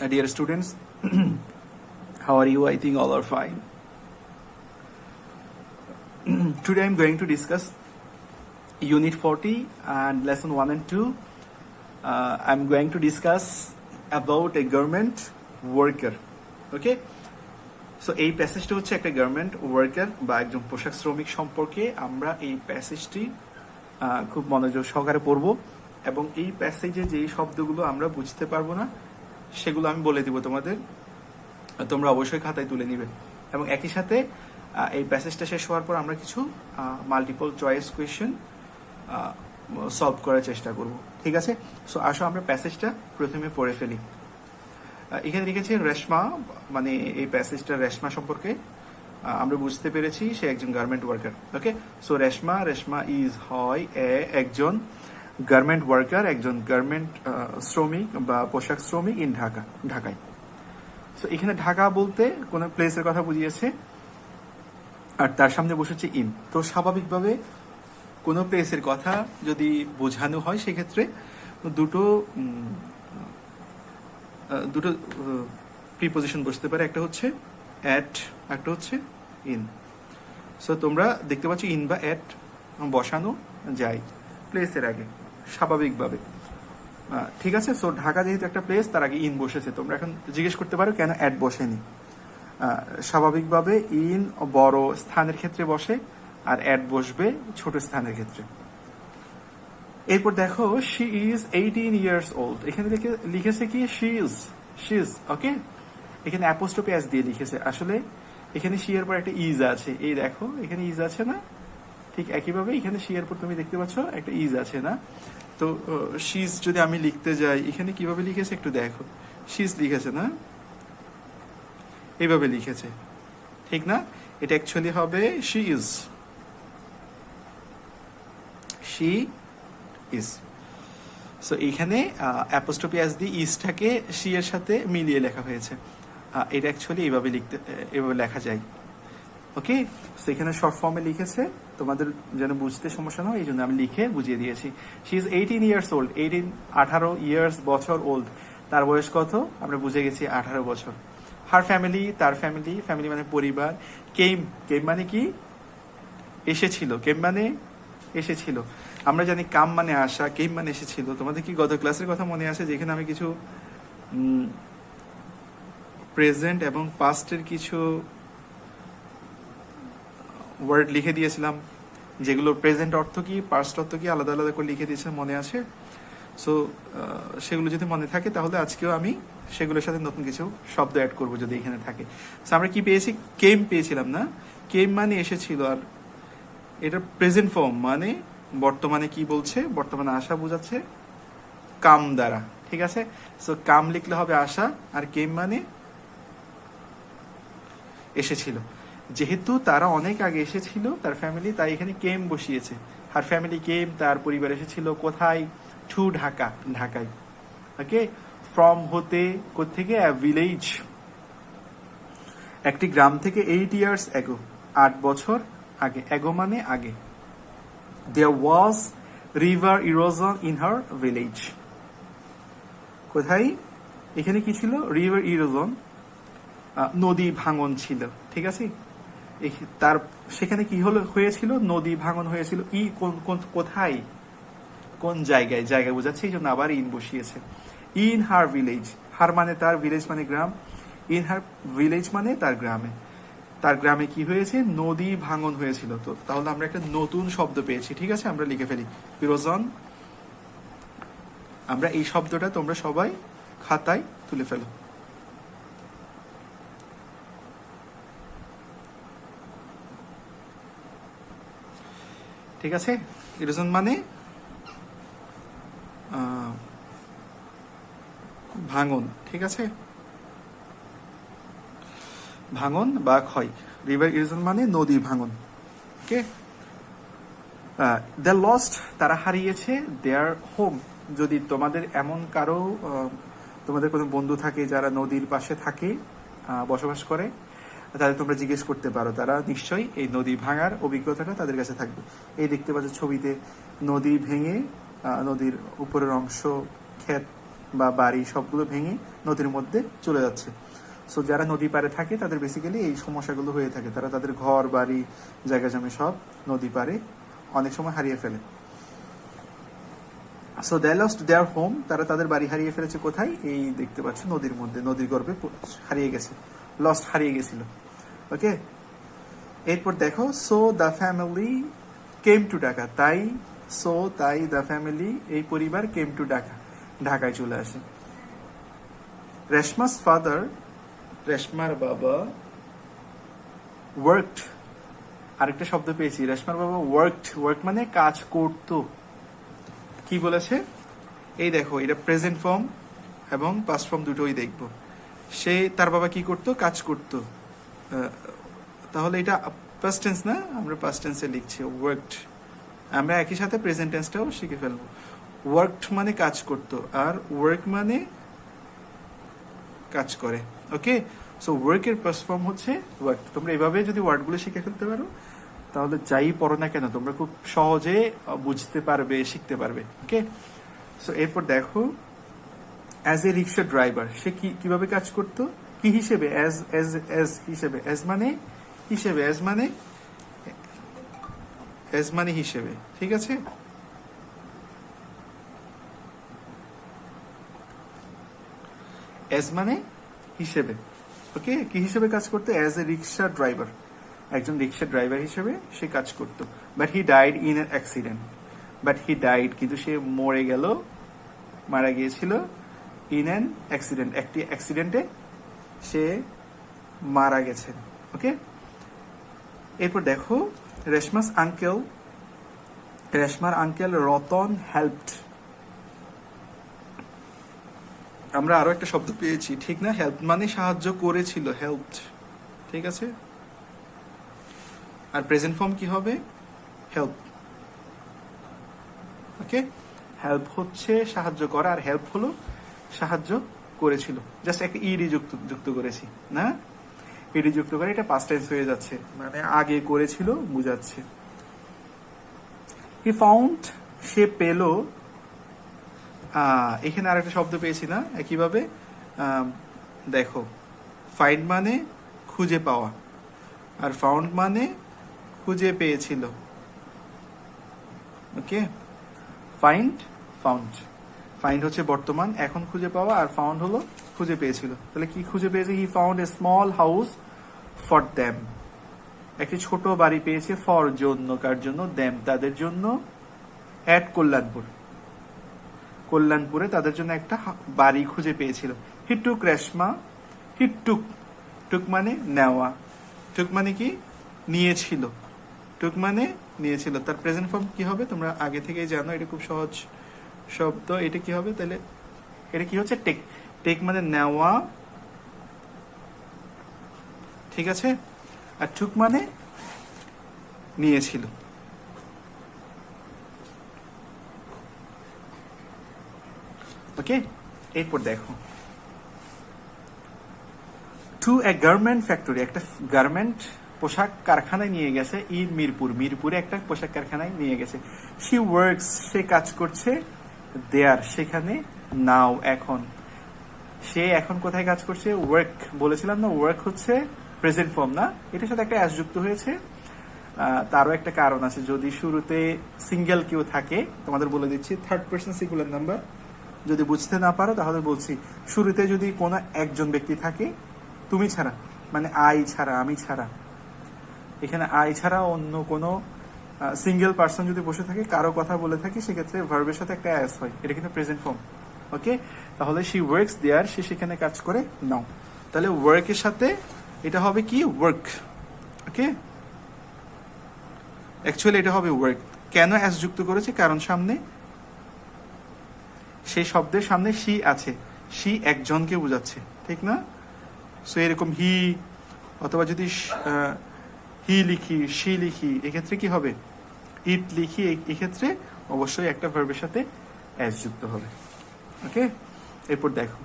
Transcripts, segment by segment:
Dear students, how are you? I think all are fine. Today I'm going to discuss Unit 40 and Lesson 1 and 2. I'm going to discuss about a government worker. Okay? So এই প্যাসেজটা হচ্ছে একটা government worker বা একজন পোশাক শ্রমিক সম্পর্কে আমরা এই প্যাসেজটি খুব মনোযোগ সহকারে পড়ব এবং এই প্যাসেজে যেই শব্দগুলো আমরা বুঝতে পারবো না সেগুলো আমি বলে দিব তোমাদের, তোমরা অবশ্যই খাতায় তুলে নিবে এবং একই সাথে এই প্যাসেজটা শেষ হওয়ার পর আমরা কিছু মাল্টিপল চয়েস কোয়েশ্চেন সলভ করার চেষ্টা করব। ঠিক আছে? সো আসো আমরা প্যাসেজটা প্রথমে পড়ে ফেলি। এখানে লিখেছে রেশমা, মানে এই প্যাসেজটা রেশমা সম্পর্কে আমরা বুঝতে পেরেছি সে একজন garment worker. Okay, so Reshma is হয় একজন গার্মেন্ট ওয়ার্কার, একজন গার্মেন্ট শ্রমিক বা পোশাক শ্রমিক ইন ঢাকায়। সো এখানে ঢাকা বলতে কোনো প্লেসের কথা বুঝিয়েছে আর তার সামনে বসেছে ইন। তো স্বাভাবিকভাবে কোনো প্লেসের কথা যদি বোঝানো হয় সেক্ষেত্রে দুটো প্রিপোজিশন বসতে পারে, একটা হচ্ছে অ্যাট, একটা হচ্ছে ইন। সো তোমরা দেখতে পাচ্ছ ইন বা অ্যাট বসানো যায় প্লেসের আগে স্বাভাবিকভাবে। ঠিক আছে? সো ঢাকা যেহেতু একটা প্লেস, তার আগে ইন বসেছে। তোমরা এখন জিজ্ঞেস করতে পারো কেন অ্যাট বসেনি। স্বাভাবিকভাবে ইন বড় স্থানের ক্ষেত্রে বসে আর অ্যাট বসবে ছোট স্থানের ক্ষেত্রে। এরপর দেখো শি ইজ 18 years old। এখানে লিখেছে কি শি ইজ। ওকে, এখানে অ্যাপোস্ট্রফি এস দিয়ে লিখেছে। আসলে এখানে শি এর পর একটা ইজ আছে, এই দেখো এখানে ইজ আছে না, ঠিক একইভাবে এখানে শি এর পর তুমি দেখতে পাচ্ছ একটা ইজ আছে না। তো শিজ যদি আমি লিখতে যাই এখানে কিভাবে লিখেছে একটু দেখো, শিজ লিখেছে না, এইভাবে লিখেছে, ঠিক না? এটা অ্যাকচুয়ালি হবে শি ইজ। সো এখানে অ্যাপোস্ট্রফি এস দিয়ে ইজটাকে শি এর সাথে মিলিয়ে লেখা হয়েছে। এটা অ্যাকচুয়ালি এইভাবে লেখা যায়। ওকে, সো এখানে শর্ট ফর্মে লিখেছে, তোমাদের যেন বুঝতে সমস্যা না হয় এই জন্য আমি লিখে বুঝিয়ে দিয়েছি। She is 18 years old। 18 years বছর ওল্ড, তার বয়স কত আমরা বুঝে গেছি 18 বছর। হার ফ্যামিলি, তার ফ্যামিলি মানে পরিবার। কেম মানে কি? এসেছিল। কেম মানে এসেছিল। আমরা জানি কাম মানে আসা, কেম মানে এসেছিল। তোমাদের কি গত ক্লাসের কথা মনে আছে যেখানে আমি কিছু প্রেজেন্ট এবং পাস্টের কিছু ওয়ার্ড লিখে দিয়েছিলাম, যেগুলো প্রেজেন্ট অর্থ কি পাস্ট অর্থ কি আলাদা আলাদা করে লিখে দিয়েছিলাম, মনে আছে? সো সেগুলো যদি মনে থাকে তাহলে আজকেও আমি সেগুলোর সাথে নতুন কিছু শব্দ অ্যাড করবো যদি এখানে থাকে। সো আমরা কি পেয়েছি? কেম পেয়েছিলাম না? কেম মানে এসেছিল, আর এটা প্রেজেন্ট ফর্ম মানে বর্তমানে কি বলছে, বর্তমানে আশা বোঝাচ্ছে কাম দ্বারা। ঠিক আছে? সো কাম লিখলে হবে আশা, আর কেম মানে এসেছিল। যেহেতু তারা অনেক আগে এসেছিল তার ফ্যামিলি, তাই এখানে কেম বসিয়েছে। আর ফ্যামিলি কেম, তার পরিবার এসেছিল কোথায়? টু ঢাকায়। ওকে, ফ্রম হতে, কোত্থেকে? ভিলেজ, একটি গ্রাম থেকে। 8 years ago, 8 বছর আগে। এগো মানে আগে। There was river erosion in her village। কোথায়? এখানে কি ছিল? রিভার ইরোজন, নদী ভাঙন ছিল। ঠিক আছে? তার সেখানে কি হয়েছিল? নদী ভাঙন হয়েছিল। কোথায়? কোন জায়গায় বোঝাচ্ছে, এই জন্য আবার ইন বসিয়েছে। ইন হার ভিলেজ, হার মানে তার, ভিলেজ মানে গ্রাম। ইন হার ভিলেজ মানে তার গ্রামে। তার গ্রামে কি হয়েছে? নদী ভাঙন হয়েছিল। তো তাহলে আমরা একটা নতুন শব্দ পেয়েছি। ঠিক আছে, আমরা লিখে ফেলি ইরোজন। আমরা এই শব্দটা তোমরা সবাই খাতায় তুলে ফেলো। ঠিক আছে? ইরোজন মানে ভাঙন। ঠিক আছে? ভাঙন বা ক্ষয়। রিভার ইরোজন মানে নদী ভাঙন। ওকে, দে লস্ট, তারা হারিয়েছে দেয়ার হোম। যদি তোমাদের এমন কারো, তোমাদের কোনো বন্ধু থাকে যারা নদীর পাশে থাকে, বসবাস করে, তাদের তোমরা জিজ্ঞেস করতে পারো, তারা নিশ্চয়ই এই নদী ভাঙার অভিজ্ঞতাটা তাদের কাছে থাকবে। এই দেখতে পাচ্ছ ছবিতে নদী ভেঙে নদীর উপরের অংশ ক্ষেত বা বাড়ি সবগুলো ভেঙে নদীর মধ্যে চলে যাচ্ছে। সো যারা নদী পাড়ে থাকে তাদের বেসিক্যালি এই সমস্যাগুলো হয়ে থাকে, তারা তাদের ঘর বাড়ি জায়গা জমি সব নদী পাড়ে অনেক সময় হারিয়ে ফেলে। So they lost their home, তারা তাদের বাড়ি হারিয়ে ফেলেছে কোথায়? এই দেখতে পাচ্ছ নদীর মধ্যে, নদীর গর্ভে হারিয়ে গেছে, লস্ট হারিয়ে গেছিল। ওকে, এরপর দেখো so the family came to Dhaka, তাই দ্য ফ্যামিলি এই পরিবার কেম টু ঢাকা, ঢাকায় চলে আসে। রেশমাস ফাদার, রেশমার বাবা ওয়ার্কড, আরেকটা শব্দ পেয়েছি, রেশমার বাবা ওয়ার্ক মানে কাজ করতো। কি বলেছে? এই দেখো, এটা প্রেজেন্ট ফর্ম এবং পাস্ট ফর্ম দুটোই দেখবো। সে, তার বাবা কি করতো? কাজ করতো। তাহলে এটা পাস্ট টেন্স না, আমরা পাস্ট টেন্সে লিখছি ওয়ার্কড। আমরা একই সাথে প্রেজেন্ট টেন্সটাও শিখে ফেলবো। ওয়ার্কড মানে কাজ করতো, আর ওয়ার্ক মানে কাজ করে। ওকে, সো ওয়ার্কের পাস্ট ফর্ম হচ্ছে ওয়ার্ক। তোমরা এভাবে যদি ওয়ার্ডগুলো শিখে ফেলতে পারো তাহলে যাই পড়ো না কেন তোমরা খুব সহজে বুঝতে পারবে, শিখতে পারবে। ওকে, সো এরপর দেখো অ্যাজ এ রিক্সা ড্রাইভার, সে কিভাবে কাজ করতো? কি হিসেবে? অ্যাজ হিসেবে। অ্যাজ মানে হিসেবে, অ্যাজ মানে হিসেবে। ঠিক আছে, অ্যাজ মানে হিসেবে। ওকে, কি হিসেবে কাজ করতো? অ্যাজ এ রিক্সা ড্রাইভার, একজন রিক্সা ড্রাইভার হিসেবে সে কাজ করতো। But he died in an accident, কিন্তু সে মরে গেল, মারা গিয়েছিল। ইন অ্যান অ্যাক্সিডেন্ট, একটি অ্যাক্সিডেন্টে সে মারা গেছেন। ওকে, এরপর দেখো রেশমার আঙ্কেল রতন হেল্পড, আমরা আরো একটা শব্দ পেয়েছি, ঠিক না? হেল্প মানে সাহায্য করেছিল, হেল্পড। ঠিক আছে, আর প্রেজেন্ট ফর্ম কি হবে? হেল্প। ওকে, হেল্প হচ্ছে সাহায্য করা, আর হেল্প হলো সাহায্য করেছিল। জাস্ট একটা ইডি যুক্ত করেছি না, ইডি যুক্ত করে এটা পাস্ট টেন্স হয়ে যাচ্ছে, মানে আগে করেছিল বুঝাচ্ছে। হি ফাউন্ড, সে পেল। এখানে আরেকটা শব্দ পেয়েছি না একইভাবে, দেখো ফাইন্ড মানে খুঁজে পাওয়া, আর ফাউন্ড মানে খুঁজে পেয়েছিল। ওকে, ফাইন্ড হচ্ছে বর্তমান, এখন খুঁজে পাওয়া, আর ফাউন্ড হলো খুঁজে পেয়েছিল। তাহলে কি খুঁজে পেয়েছে? He found a small house for them, একটি ছোট বাড়ি পেয়েছে। ফর জন্য, কার জন্য? দ্যাম তাদের জন্য। অ্যাট কল্যাণপুরে তাদের জন্য একটা বাড়ি খুঁজে পেয়েছিল। হি টুক রেশমা, হি টুক মানে নেওয়া, টুক মানে কি? নিয়েছিল, তার প্রেজেন্ট ফর্ম কি হবে? তোমরা আগে থেকেই জানো, এটা খুব সহজ শব্দ। এটা কি হবে তাহলে? এটা কি হচ্ছে? টেক মানে নেওয়া, ঠিক আছে, আর টুক মানে নিয়েছিল। ওকে, এরপর দেখো টু এ গার্মেন্ট ফ্যাক্টরি, একটা গার্মেন্ট পোশাক কারখানায় নিয়ে গেছে। ইন মিরপুরে একটা পোশাক কারখানায় নিয়ে গেছে। শি ওয়ার্কস, সে কাজ করছে। দেয়ার, সেখানে। নাও, এখন। সে এখন কোথায় কাজ করছে? ওয়ার্ক বলেছিলাম না, ওয়ার্ক হচ্ছে প্রেজেন্ট ফর্ম না, এটার সাথে একটা অ্যাস যুক্ত হয়েছে। তারও একটা কারণ আছে, যদি শুরুতে সিঙ্গেল কেউ থাকে, তোমাদের বলে দিচ্ছি, থার্ড পারসন সিঙ্গুলার নাম্বার, যদি বুঝতে না পারো তাহলে বলছি, শুরুতে যদি কোনো একজন ব্যক্তি থাকে তুমি ছাড়া, মানে আই ছাড়া, আমি ছাড়া, এখানে আই ছাড়া অন্য কোনো সিঙ্গেল পার্সন যদি বসে থাকে, কারো কথা বলে থাকে, সেক্ষেত্রে ভার্বের সাথে একটা অ্যাস হয়, এটা কিন্তু প্রেজেন্ট ফর্ম। ওকে, তাহলে শি ওয়ার্কস দেয়ার, সে সেখানে কাজ করে। নাও, তাহলে ওয়ার্কের সাথে এটা হবে কি? ওয়ার্ক। ওকে, অ্যাকচুয়ালি এটা হবে ওয়ার্ক। কেন অ্যাস যুক্ত করেছে? কারণ সামনে, সেই শব্দের সামনে শি আছে, শি একজনকে বোঝাচ্ছে, ঠিক না? সো এরকম হি, অথবা যদি হি লিখি, শি লিখি, এক্ষেত্রে কি হবে? ইট লিখি, এক্ষেত্রে অবশ্যই একটা ভার্বের সাথে অ্যাস যুক্ত হবে। ওকে, এরপর দেখো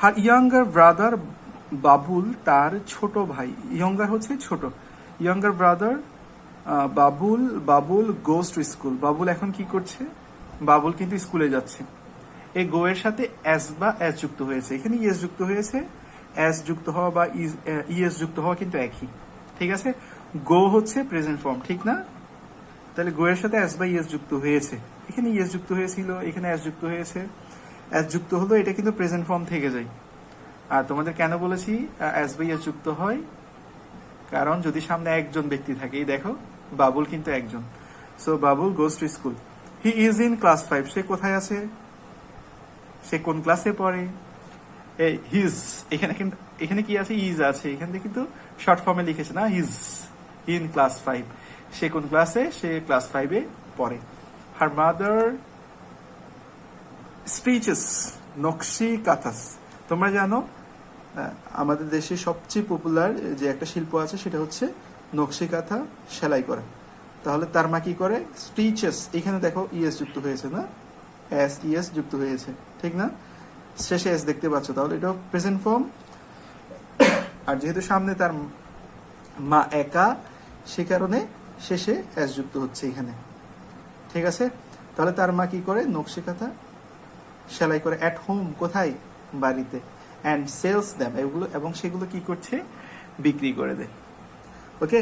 হার ইয়াঙ্গার ব্রাদার বাবুল, তার ছোট ভাই। ইয়ঙ্গার হচ্ছে ছোট, younger brother Babul goes to school. Babul এখন কি করছে? বাবুল কিন্তু স্কুলে যাচ্ছে। এই গো এর সাথে এস বা এস যুক্ত হয়েছে, এখানে ইএস যুক্ত হয়েছে। এস যুক্ত হওয়া বা ইএস যুক্ত হওয়া কিন্তু একই, ঠিক আছে। গো হচ্ছে প্রেজেন্ট ফর্ম, ঠিক না? তাহলে গো এর সাথে এস বা ইএস যুক্ত হয়েছে, এখানে ইএস যুক্ত হয়েছিল, এখানে এস যুক্ত হয়েছে, এস যুক্ত হলো, এটা কিন্তু প্রেজেন্ট ফর্ম থেকে যায়। আর তোমাদের কেন বলেছি এস বা ইএস যুক্ত হয়? কারণ যদি সামনে একজন ব্যক্তি থাকে, এই দেখো বাবুল কিন্তু একজন। So Babul goes to school. He is in class 5, সে কোথায় আছে, সে কোন ক্লাসে পড়ে? হিজ, এখানে কি আছে? ইজ আছে, এখান থেকে কিন্তু শর্ট ফর্মে লিখেছে না, হিজ ইন ক্লাস 5। সে কোন ক্লাসে? সে ক্লাস 5-এ পড়ে। হার মাদার স্টিচেস নকশি কাঁথাস। তোমরা জানো আমাদের দেশে সবচেয়ে পপুলার যে একটা শিল্প আছে সেটা হচ্ছে নকশি কাঁথা সেলাই করা। তাহলে তার মা কি করে? স্টিচেস, এখানে দেখো ইএস যুক্ত হয়েছে না, এস ইএস যুক্ত হয়েছে, ঠিক না? শেষে এস দেখতে পাচ্ছ, তাহলে এটা প্রেজেন্ট ফর্ম। আর যেহেতু সামনে তার মা একা, সে কারণে শেষে এস যুক্ত হচ্ছে এখানে, ঠিক আছে। তাহলে তার মা কি করে? নকশি কাঁথা সেলাই করে অ্যাট হোম, কোথায়? বাড়িতে। অ্যান্ড সেলস দ্যাম, এগুলো, এবং সেগুলো কি করছে? বিক্রি করে দেয়। Okay,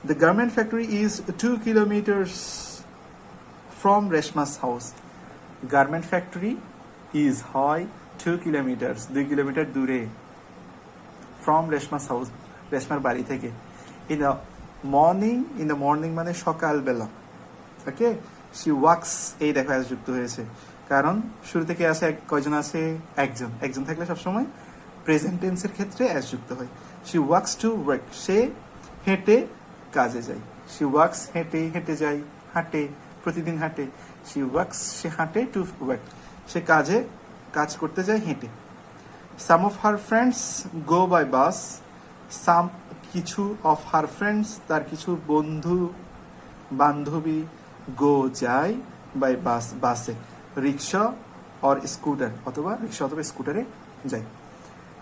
the garment factory is 2 kilometres from Reshma's house. Garment factory is হয় 2 কিলোমিটার্স, 2 কিলোমিটার দূরে, ফ্রম রেশমাস হাউস, রেশমার বাড়ি থেকে। ইন দ্য মর্নিং মানে সকালবেলা। ওকে, শি ওয়াক্স, এই দেখো এস যুক্ত হয়েছে, কারণ শুরু থেকে আসে কয়জন আছে? একজন থাকলে সবসময় প্রেজেন্ট টেন্সের ক্ষেত্রে এস যুক্ত হয়। শি ওয়াক্স টু ওয়ার্ক, সে হেঁটে কাজে যায়। শি ওয়াক্স, হেঁটে যায়, হাঁটে, প্রতিদিন হাঁটে। শি ওয়াক্স, সে হাঁটে, টু ওয়ার্ক, সে কাজ করতে যায় হেঁটে। Some of her friends go by bus. Some, কিছু, অফ হার ফ্রেন্ডস, তার কিছু বন্ধু বান্ধবী, গো যায়, বাই বাস, বাসে, রিক্সা অর স্কুটার, অথবা রিক্সা অথবা স্কুটারে যায়।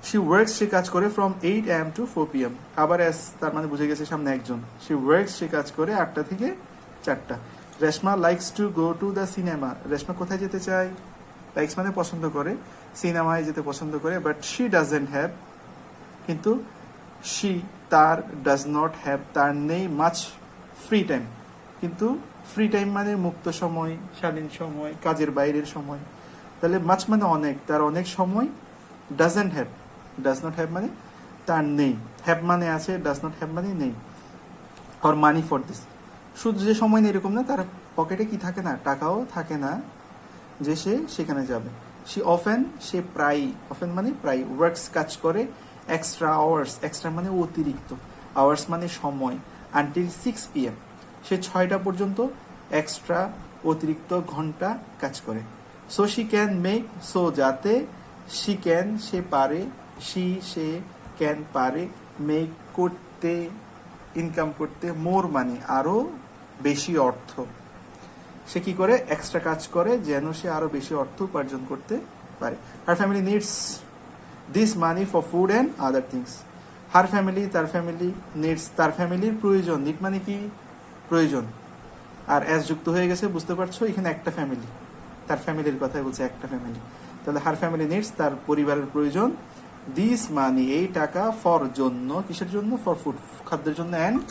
শি ওয়ার্কস, সে কাজ করে, ফ্রম 8 AM to 4 PM। আবার এস, তার মানে বুঝে গেছে সামনে একজন। শি ওয়ার্কস, সে কাজ করে 8টা থেকে 4টা। Reshma likes to go to the cinema. Reshma কোথায় যেতে চায়? লাইকস মানে পছন্দ করে, সিনেমায় যেতে পছন্দ করে। বাট শি ডাজন্ট হ্যাভ, কিন্তু শি, তার, ডাজ নট হ্যাভ, তার নেই, মাচ ফ্রি টাইম, কিন্তু ফ্রি টাইম মানে মুক্ত সময়, স্বাধীন সময়, কাজের বাইরের সময়। তাহলে মাচ মানে অনেক, তার অনেক সময়। Doesn't have, does not have মানে তার নেই, হ্যাভ মানে আছে, ডাজ নট হ্যাভ মানে নেই। অর মানি ফর দিস, শুধু যে সময় নেই এরকম না, তার পকেটে কি থাকে না? টাকাও থাকে না যে সে সেখানে যাবে। সে অফেন, সে প্রায়, অফেন মানে প্রায়, ওয়ার্কস, কাজ করে, এক্সট্রা আওয়ার্স, এক্সট্রা মানে অতিরিক্ত, আওয়ার্স মানে সময়, আনটিল 6 PM, সে 6টা পর্যন্ত এক্সট্রা, অতিরিক্ত ঘন্টা কাজ করে। So she can make, so যাতে, শি ক্যান, সে পারে, সে ক্যান পারে, মেক করতে, ইনকাম করতে, মোর মানে আরো বেশি অর্থ। সে কি করে? এক্সট্রা কাজ করে যেন সে আরো বেশি অর্থ উপার্জন করতে পারে। Her family needs this money for food and other things. Her family, তার ফ্যামিলি, নিডস, তার ফ্যামিলির প্রয়োজন, নিড মানে কি? প্রয়োজন। আর এস যুক্ত হয়ে গেছে, বুঝতে পারছো, এখানে একটা ফ্যামিলি, তার ফ্যামিলির কথাই বলছে, একটা ফ্যামিলি। তাহলে হার ফ্যামিলি নিডস, তার পরিবারের প্রয়োজন, দিস মানি, এই টাকা, ফর জন্য, কিসের জন্য? ফর ফুড, খাদ্যের জন্য, and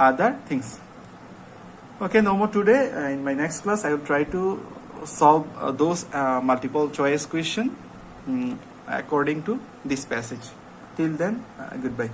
other things. Okay, no more today. In my next class, I will try to solve those multiple choice question according to this passage. Till then, goodbye.